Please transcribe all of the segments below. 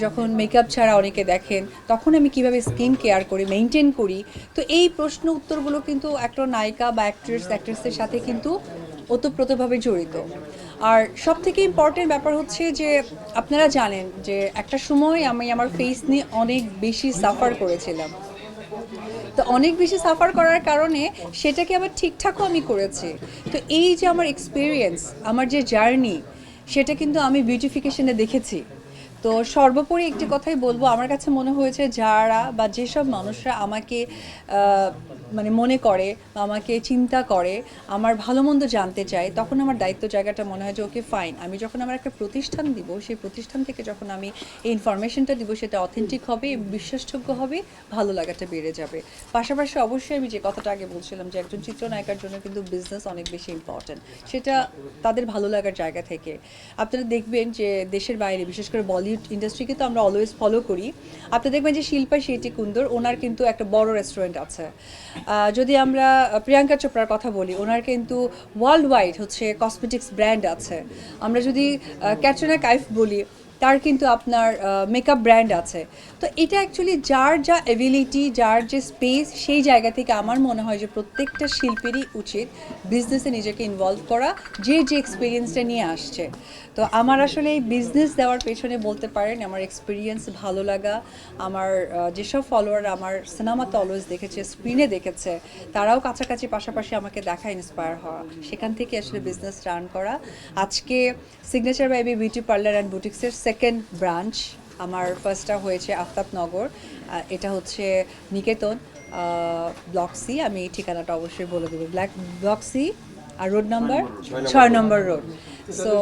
যখন মেকআপ ছাড়া অনেকে দেখেন তখন আমি কিভাবে স্কিন কেয়ার করি মেনটেন করি। তো এই প্রশ্ন উত্তরগুলো কিন্তু একটা নায়িকা বা অ্যাক্ট্রেসের সাথে কিন্তু ওতপ্রোতভাবে জড়িত। আর সব থেকে ইম্পর্টেন্ট ব্যাপার হচ্ছে যে আপনারা জানেন যে একটা সময় আমি আমার ফেস নিয়ে অনেক বেশি সাফার করেছিলাম। তো অনেক বেশি সাফার করার কারণে সেটাকে আবার ঠিকঠাকও আমি করেছি। তো এই যে আমার এক্সপিরিয়েন্স, আমার যে জার্নি, সেটা কিন্তু আমি বিউটিফিকেশনে দেখেছি। তো সর্বোপরি একটি কথাই বলবো, আমার কাছে মনে হয়েছে যারা বা যেসব মানুষরা আমাকে মানে মনে করে বা আমাকে চিন্তা করে, আমার ভালো মন্দ জানতে চায়, তখন আমার দায়িত্ব জায়গাটা মনে হয় যে ওকে ফাইন, আমি যখন আমার একটা প্রতিষ্ঠান দিব, সেই প্রতিষ্ঠান থেকে যখন আমি এই ইনফরমেশনটা দিব সেটা অথেন্টিক হবে, বিশ্বাসযোগ্য হবে, ভালো লাগাটা বেড়ে যাবে। পাশাপাশি অবশ্যই আমি যে কথাটা আগে বলছিলাম যে একজন চিত্রনায়িকার জন্য কিন্তু বিজনেস অনেক বেশি ইম্পর্ট্যান্ট, সেটা তাদের ভালো লাগার জায়গা থেকে। আপনারা দেখবেন যে দেশের বাইরে বিশেষ করে বলিউড ইন্ডাস্ট্রিকে তো আমরা অলওয়েজ ফলো করি। আপনি দেখবেন যে শিল্পা শেট্টি কুন্দর, ওনার কিন্তু একটা বড় রেস্টুরেন্ট আছে। যদি আমরা প্রিয়াঙ্কা চোপড়ার কথা বলি, ওনার কিন্তু ওয়ার্ল্ড ওয়াইড হচ্ছে কসমেটিক্স ব্র্যান্ড আছে। আমরা যদি ক্যাটরিনা কাইফ বলি, তার কিন্তু আপনার মেকআপ ব্র্যান্ড আছে। তো এটা অ্যাকচুয়ালি যার যা অ্যাবিলিটি, যার যে স্পেস, সেই জায়গা থেকে আমার মনে হয় যে প্রত্যেকটা শিল্পীরই উচিত বিজনেসে নিজেকে ইনভলভ করা, যে যে এক্সপিরিয়েন্সটা নিয়ে আসছে। তো আমার আসলে এই বিজনেস দেওয়ার পেছনে বলতে পারেন আমার এক্সপিরিয়েন্স, ভালো লাগা, আমার যেসব ফলোয়ার আমার সিনেমাতে অলওয়েজ দেখেছে, স্ক্রিনে দেখেছে, তারাও কাছাকাছি পাশাপাশি আমাকে দেখা, ইন্সপায়ার হওয়া, সেখান থেকে আসলে বিজনেস রান করা। আজকে signature baby beauty parlour and বুটিক্সের সেকেন্ড ব্রাঞ্চ, আমার ফার্স্টটা হয়েছে আফতাবনগর, এটা হচ্ছে নিকেতন ব্লক সি, আমি ঠিকানাটা অবশ্যই বলে দেবো, ব্লক সি আর রোড নাম্বার 6 নম্বর রোড। সো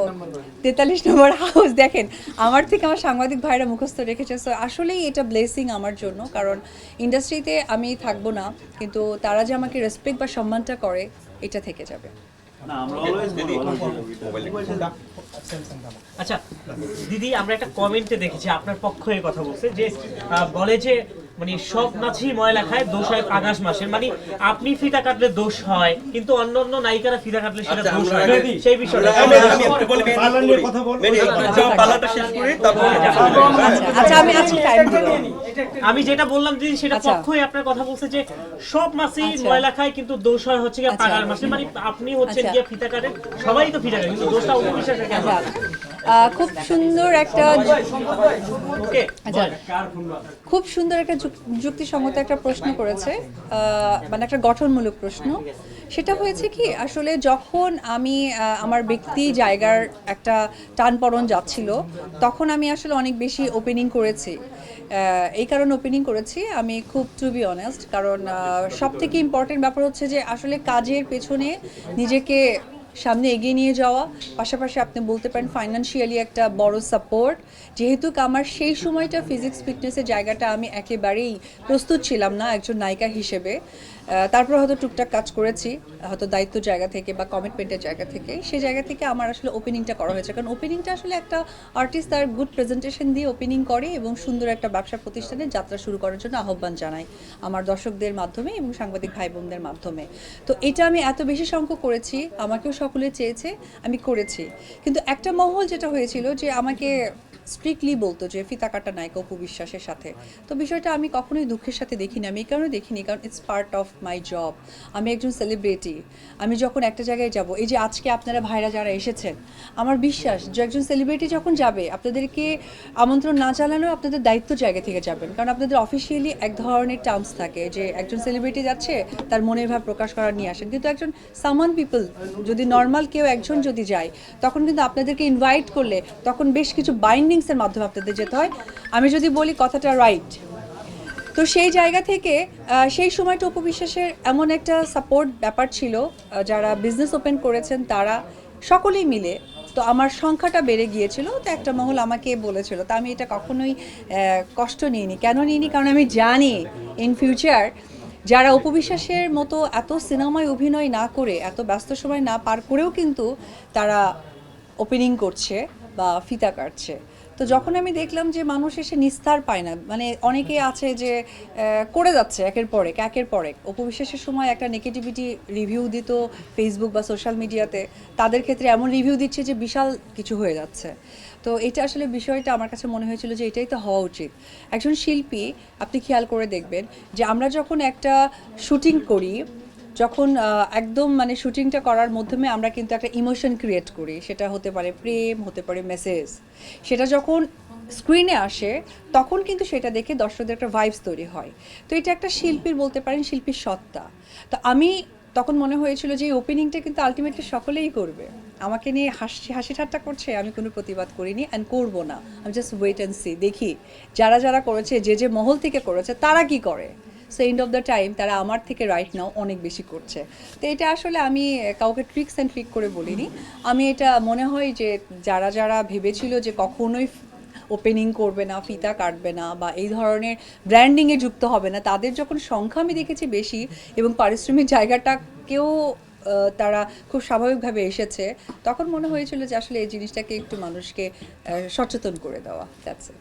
43 নম্বর হাউস। দেখেন, আমার থেকে আমার সাংবাদিক ভাইরা মুখস্থ রেখেছে। সো আসলেই এটা ব্লেসিং আমার জন্য, কারণ ইন্ডাস্ট্রিতে আমি থাকবো না, কিন্তু তারা যে আমাকে রেসপেক্ট বা সম্মানটা করে, এটা থেকে যাবে। আচ্ছা দিদি, আমরা একটা কমেন্টে দেখেছি আপনার পক্ষ হয়ে কথা বলছে যে বলে যে মানে সব মাছই ময়লা খায়, দোষ হয় পাঙাশ মাছের, মানে আপনি ফিতা কাটলে দোষ হয় কিন্তু অন্য অন্য নায়িকারা ফিতা কাটলে সেটা দোষ হয় না। সেই বিষয়টা আমি যেটা বললাম দিদি, সেটা পক্ষই আপনার কথা বলছে যে সব মাছই ময়লা খায় কিন্তু দোষ হয় হচ্ছে গিয়ে পাঙাশ মাছের, মানে আপনি হচ্ছেন গিয়ে ফিতা কাটেন, সবাই তো ফিতা কাটে কিন্তু দোষটা উপবিশ্বাসের কেন? খুব সুন্দর একটা খুব সুন্দর একটা যুক্তিসঙ্গত একটা প্রশ্ন করেছে, মানে একটা গঠনমূলক প্রশ্ন। সেটা হয়েছে কি, আসলে যখন আমি আমার ব্যক্তি জায়গার একটা টানপড়ন যাচ্ছিল, তখন আমি আসলে অনেক বেশি ওপেনিং করেছি। এই কারণে ওপেনিং করেছি আমি, খুব টু বি অনেস্ট, কারণ সব থেকে ইম্পর্টেন্ট ব্যাপার হচ্ছে যে আসলে কাজের পেছনে নিজেকে সামনে এগিয়ে নিয়ে যাওয়া, পাশাপাশি আপনি বলতে পারেন ফাইন্যান্সিয়ালি একটা বড় সাপোর্ট। যেহেতু আমার সেই সময়টা ফিজিক্স ফিটনেসের জায়গাটা আমি একেবারেই প্রস্তুত ছিলাম না একজন নায়িকা হিসেবে। তারপর হয়তো টুকটাক কাজ করেছি, হয়তো দায়িত্ব জায়গা থেকে বা কমিটমেন্টের জায়গা থেকে, সেই জায়গা থেকে আমার আসলে ওপেনিংটা করা হয়েছে। কারণ ওপেনিংটা আসলে একটা আর্টিস্ট তার গুড প্রেজেন্টেশন দিয়ে ওপেনিং করে এবং সুন্দর একটা ব্যবসা প্রতিষ্ঠানের যাত্রা শুরু করার জন্য আহ্বান জানায় আমার দর্শকদের মাধ্যমে এবং সাংবাদিক ভাই বোনদের মাধ্যমে। তো এটা আমি এত বেশি সংখ্যক করেছি, আমাকেও সকলে চেয়েছে, আমি করেছি। কিন্তু একটা মহল যেটা হয়েছিল যে আমাকে স্ট্রিক্টলি বলতো যে ফিতা কাটা নায়িকা অপু বিশ্বাসের সাথে। তো বিষয়টা আমি কখনোই দুঃখের সাথে দেখিনি, আমি এই কারণে দেখিনি কারণ it's part of my job. আমি একজন সেলিব্রিটি, আমি যখন একটা জায়গায় যাব, এই যে আজকে আপনারা ভাইরা যারা এসেছেন, আমার বিশ্বাস যে একজন সেলিব্রিটি যখন যাবে, আপনাদেরকে আমন্ত্রণ না জানালেও আপনাদের দায়িত্ব জায়গা থেকে যাবেন, কারণ আপনাদের অফিসিয়ালি এক ধরনের টার্মস থাকে যে একজন সেলিব্রিটি যাচ্ছে তার মনের ভাব প্রকাশ করার নিয়ে আসেন। কিন্তু একজন সামান পিপল, যদি নর্মাল কেউ একজন যদি যায়, তখন কিন্তু আপনাদেরকে ইনভাইট করলে তখন বেশ কিছু বাইন্ডিংসের মাধ্যমে আপনাদের যেতে হয়। আমি যদি বলি কথাটা রাইট, তো সেই জায়গা থেকে সেই সময়টা উপবিশ্বাসের এমন একটা সাপোর্ট ব্যাপার ছিল, যারা বিজনেস ওপেন করেছেন তারা সকলেই মিলে, তো আমার সংখ্যাটা বেড়ে গিয়েছিল। তো একটা মহল আমাকে বলেছিল, তা আমি এটা কখনোই কষ্ট নিইনি। কেন নিইনি? কারণ আমি জানি ইন ফিউচার যারা উপবিশ্বাসের মতো এত সিনেমায় অভিনয় না করে, এত ব্যস্ত সময় না পার করেও কিন্তু তারা ওপেনিং করছে বা ফিতা কাটছে। তো যখন আমি দেখলাম যে মানুষ এসে নিস্তার পায় না, মানে অনেকে আছে যে করে যাচ্ছে একের পর এক অপু বিশ্বাসের সময় একটা নেগেটিভিটি রিভিউ দিত ফেসবুক বা সোশ্যাল মিডিয়াতে, তাদের ক্ষেত্রে এমন রিভিউ দিচ্ছে যে বিশাল কিছু হয়ে যাচ্ছে। তো এটা আসলে বিষয়টা আমার কাছে মনে হয়েছিল যে এটাই তো হওয়া উচিত। একজন শিল্পী, আপনি খেয়াল করে দেখবেন যে আমরা যখন একটা শুটিং করি, যখন একদম মানে শুটিংটা করার মাধ্যমে আমরা কিন্তু একটা ইমোশন ক্রিয়েট করি, সেটা হতে পারে প্রেম, হতে পারে মেসেজ। সেটা যখন স্ক্রিনে আসে তখন কিন্তু সেটা দেখে দর্শকদের একটা ভাইবস তৈরি হয়। তো এটা একটা শিল্পীর, বলতে পারেন শিল্পীর সত্তা। তো আমি তখন মনে হয়েছিল যে এই ওপেনিংটা কিন্তু আলটিমেটলি সকলেই করবে। আমাকে নিয়ে হাসি ঠাট্টা করছে, আমি কোনো প্রতিবাদ করিনি অ্যান্ড করবো না। আমি জাস্ট ওয়েট অ্যান্ড সি, দেখি যারা যারা করেছে, যে মহল থেকে করেছে তারা কি করে। So end of the time তারা আমার থেকে রাইট নাও অনেক বেশি করছে। তো এটা আসলে আমি কাউকে ট্রিক্স অ্যান্ড ট্রিক করে বলিনি। আমি এটা মনে হয় যে যারা যারা ভেবেছিল যে কখনোই ওপেনিং করবে না, ফিতা কাটবে না বা এই ধরনের ব্র্যান্ডিংয়ে যুক্ত হবে না, তাদের যখন সংখ্যা আমি দেখেছি বেশি এবং পারিশ্রমিক জায়গাটাকেও তারা খুব স্বাভাবিকভাবে এসেছে, তখন মনে হয়েছিল যে আসলে এই জিনিসটাকে একটু মানুষকে সচেতন করে দেওয়া। That's it.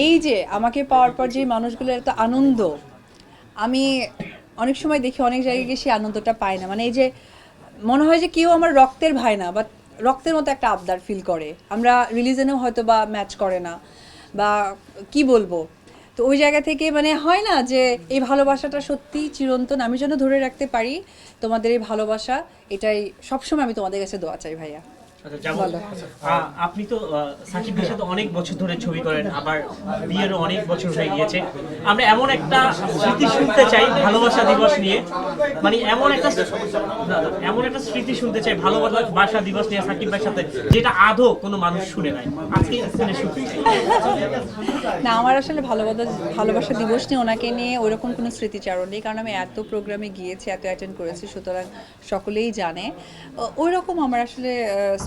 এই যে আমাকে পাওয়ার পর যে মানুষগুলোর এত আনন্দ, আমি অনেক সময় দেখি অনেক জায়গায় গিয়ে সেই আনন্দটা পাই না। মানে এই যে মনে হয় যে কেউ আমার রক্তের ভাই না, বা রক্তের মতো একটা আবদার ফিল করে, আমরা রিলিজনেও হয়তো বা ম্যাচ করে না, বা কি বলবো। তো ওই জায়গা থেকে মানে হয় না যে এই ভালোবাসাটা সত্যি চিরন্তন, আমি যেন ধরে রাখতে পারি তোমাদের এই ভালোবাসা। এটাই সবসময় আমি তোমাদের কাছে দোয়া চাই ভাইয়া। আচ্ছা, যেমন আপনি তো সাকিব ভাইয়ের সাথে অনেক বছর ধরে ছবি করেন, আবার বিয়েরও অনেক বছর হয়ে গিয়েছে। আমরা এমন একটা স্মৃতি শুনতে চাই ভালোবাসা দিবস নিয়ে, মানে এমন একটা স্মৃতি শুনতে চাই ভালোবাসা দিবস নিয়ে সাকিব ভাইয়ের সাথে, যেটা আদৌ কোনো মানুষ শুনে নাই, আজকে শুনে শুনতে চাই। না, আমার আসলে ভালোবাসা দিবস নিয়ে ওনাকে নিয়ে ওইরকম কোনো স্মৃতিচারণ নেই, কারণ আমি এত প্রোগ্রামে গিয়েছি, এত অ্যাটেন্ড করেছি, সুতরাং সকলেই জানে। ওই রকম আমার আসলে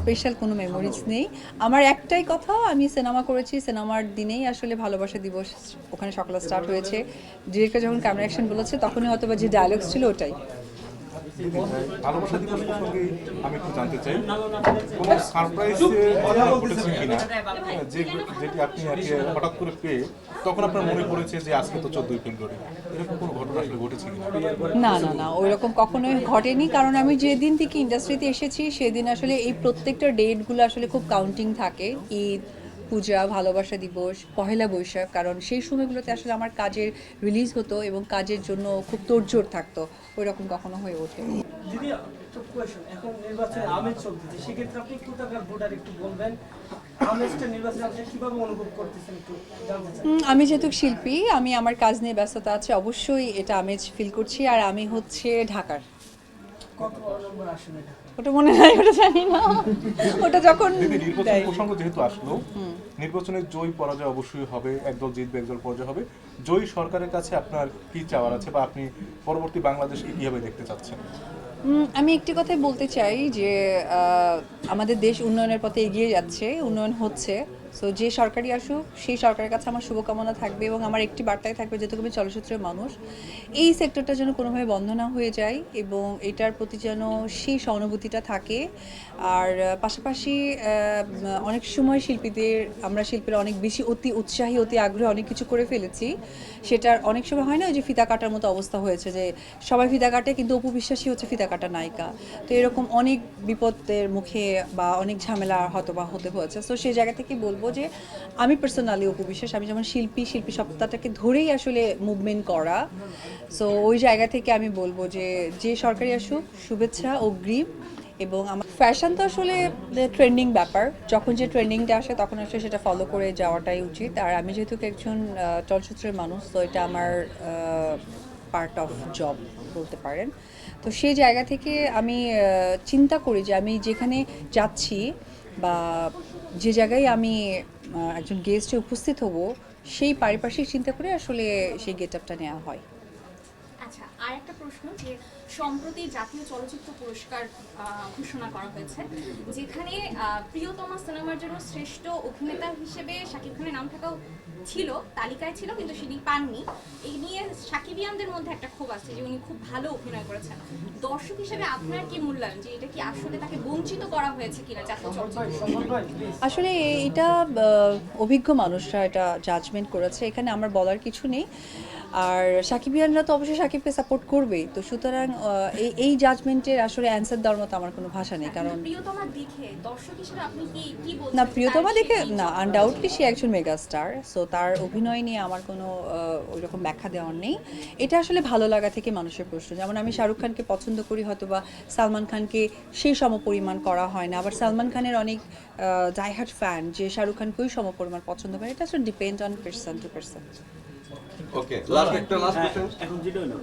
স্পেশাল কোনো মেমোরিজ নেই। আমার একটাই কথা, আমি সিনেমা করেছি, সিনেমার দিনেই আসলে ভালোবাসা দিবস ওখানে সকালে স্টার্ট হয়েছে। ডিরেক্টর যখন ক্যামেরা অ্যাকশন বলেছে তখনই হয়তো বা যে ডায়লগস ছিল ওটাই। ভালোবাসা দিবস প্রসঙ্গে আমি একটু জানতে চাই, কোনো সারপ্রাইজে ঘটেছে কিনা, যেটি আপনি হঠাৎ করে পেয়ে তখন আপনার মনে পড়েছে যে আজকে তো 14ই ফেব্রুয়ারি, এরকম কোনো ঘটনা আসলে ঘটেছে কিনা? না, ওইরকম কখনোই ঘটেনি, কারণ আমি যেদিন থেকে ইন্ডাস্ট্রিতে এসেছি সেদিন আসলে এই প্রত্যেকটা ডেটগুলো আসলে খুব কাউন্টিং থাকে। ঈদ, পূজা, ভালোবাসা দিবস, পহেলা বৈশাখ, কারণ সেই সময়গুলোতে আসলে আমার কাজের রিলিজ হতো এবং কাজের জন্য খুব তোড়জোড় থাকতো। ওই রকম কখনো হয়ে ওঠে। দিদি, একটা কোয়েশ্চন, এখন নির্বাচনে আমেজ চলতেছে, সেক্ষেত্রে আপনি কোথাকার ভোটার একটু বলবেন, আমেজটা নির্বাচনে আপনি কিভাবে অনুভব করতেছেন একটু জানতে চাই। আমি যেহেতু শিল্পী, আমি আমার কাজ নিয়ে ব্যস্ততা আছে, অবশ্যই এটা আমেজ ফিল করছি। আর আমি হচ্ছে ঢাকার। কত নম্বর আসনে এটা? ওটা মনে নাই, ওটা জানি না, ওটা যখন দিদি, নির্বাচন দেয়। প্রসঙ্গ যেহেতু আসলো, নির্বাচনের জয় পরাজয় অবশ্যই হবে, একদল জিতবে একদল পরাজয় হবে। জয়ী সরকারের কাছে আপনার কি চাওয়ার আছে, বা আপনি পরবর্তী বাংলাদেশকে কিভাবে দেখতে চাচ্ছেন? আমি একটি কথাই বলতে চাই যে আমাদের দেশ উন্নয়নের পথে এগিয়ে যাচ্ছে, উন্নয়ন হচ্ছে। সো যে সরকারই আসুক সেই সরকারের কাছে আমার শুভকামনা থাকবে, এবং আমার একটি বার্তাই থাকবে, যেহেতু আমি চলচ্চিত্রের মানুষ, এই সেক্টরটা যেন কোনোভাবে বন্ধ না হয়ে যায় এবং এটার প্রতি যেন সেই সহানুভূতিটা থাকে। আর পাশাপাশি অনেক সময় আমরা শিল্পীরা অনেক বেশি অতি উৎসাহী, অতি আগ্রহে অনেক কিছু করে ফেলেছি, সেটার অনেক সময় হয় না ওই যে ফিতা কাটার মতো অবস্থা হয়েছে, যে সবাই ফিতা কাটে কিন্তু অপু বিশ্বাসই হচ্ছে ফিতা কাটা নায়িকা। তো এরকম অনেক বিপদের মুখে বা অনেক ঝামেলা হয়তো বা হতে হয়েছে। তো সেই জায়গা থেকে বলবো যে আমি পার্সোনালি অপু বিশ্বাস, আমি যেমন শিল্পী সত্তাটাকে ধরেই আসলে মুভমেন্ট করা। সো ওই জায়গা থেকে আমি বলবো যে সরকারি আসুক, শুভেচ্ছা অগ্রিম। এবং আমার ফ্যাশন তো আসলে ট্রেন্ডিং ব্যাপার, যখন যে ট্রেন্ডিংটা আসে তখন আসলে সেটা ফলো করে যাওয়াটাই উচিত। আর আমি যেহেতু একজন চলচ্চিত্রের মানুষ, তো এটা আমার পার্ট অফ জব বলতে পারেন। তো সেই জায়গা থেকে আমি চিন্তা করি যে আমি যেখানে যাচ্ছি বা যে জায়গায় আমি একজন গেস্টে উপস্থিত হব, সেই পারিপার্শ্বিক চিন্তা করে আসলে সেই গেট আপটা নেওয়া হয়। আচ্ছা, আর একটা প্রশ্ন, যে সম্প্রতি জাতীয় চলচ্চিত্র পুরস্কার ঘোষণা করা হয়েছে, যেখানে প্রিয়তমা সিনেমার জন্য শ্রেষ্ঠ অভিনেতা হিসেবে শাকিব খানের নাম থাকাও ছিল, তালিকায় ছিল, কিন্তু সেটি পাননি। এই নিয়ে সাকিবিয়ানদের মধ্যে একটা ক্ষোভ আছে যে উনি খুব ভালো অভিনয় করেছেন। দর্শক হিসেবে আপনার কি মূল্যায়ন, যে এটা কি আসলে তাকে বঞ্চিত করা হয়েছে কিনা জাতীয় চলচ্চিত্র? আসলে এটা অভিজ্ঞ মানুষরা এটা জাজমেন্ট করেছে, এখানে আমার বলার কিছু নেই। আর সাকিবিয়ানরা তো অবশ্যই সাকিবকে সাপোর্ট করবেই, তো সুতরাং এই জাজমেন্টের আসলে অ্যান্সার দেওয়ার মতো আমার কোনো ভাষা নেই। কারণ প্রিয়তমা দেখে দর্শক হিসেবে আপনি কি বলছেন? না, প্রিয়তমা দেখে না, আনডাউটলি সে একজন মেগা স্টার, সো তার অভিনয় নিয়ে আমার কোনো ওইরকম ব্যাখ্যা দেওয়ার নেই। এটা আসলে ভালো লাগা থেকে মানুষের প্রশ্ন। যেমন আমি শাহরুখ খানকে পছন্দ করি, হয়তো বা সালমান খানকে সেই সমপরিমাণ করা হয় না, আবার সালমান খানের অনেক ডাইহার্ট ফ্যান যে শাহরুখ খানকেই সমপরিমাণ পছন্দ করে। এটা আসলে depend on person to person. Okay, last question. এখন যেটা হলো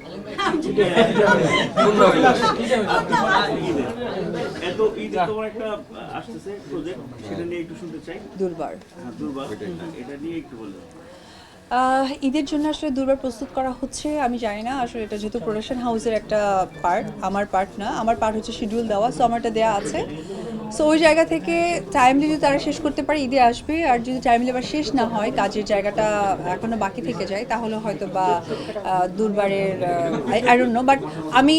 এত ঈদ তোমার একটা আসতেছে প্রজেক্ট, সেটা নিয়ে একটু শুনতে চাই। দুর্বার দুর্বার, এটা নিয়ে একটু বলবেন। ঈদের জন্য আসলে দুর্বার প্রস্তুত করা হচ্ছে। আমি জানি না আসলে এটা যেহেতু প্রোডাকশন হাউসের একটা পার্ট, আমার পার্ট না, আমার পার্ট হচ্ছে শিডিউল দেওয়া, সো আমারটা দেওয়া আছে। সো ওই জায়গা থেকে টাইমলি যদি তারা শেষ করতে পারে ঈদে আসবে, আর যদি টাইমলি আবার শেষ না হয়, কাজের জায়গাটা এখনো বাকি থেকে যায়, তাহলে হয়তো বা দুর্বারের আই ডোন্ট নো, বাট আমি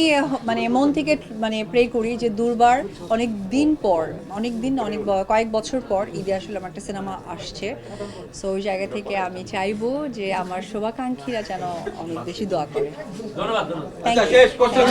মানে মন থেকে মানে প্রে করি যে দুর্বার অনেক দিন পর, কয়েক বছর পর ঈদে আসলে আমার একটা সিনেমা আসছে। সো ওই জায়গা থেকে আমি চাইবো যে আমার শুভাকাঙ্ক্ষীরা যেন অনেক বেশি দোয়া করে। ধন্যবাদ। Thank you. শেষ কোশ্চেন।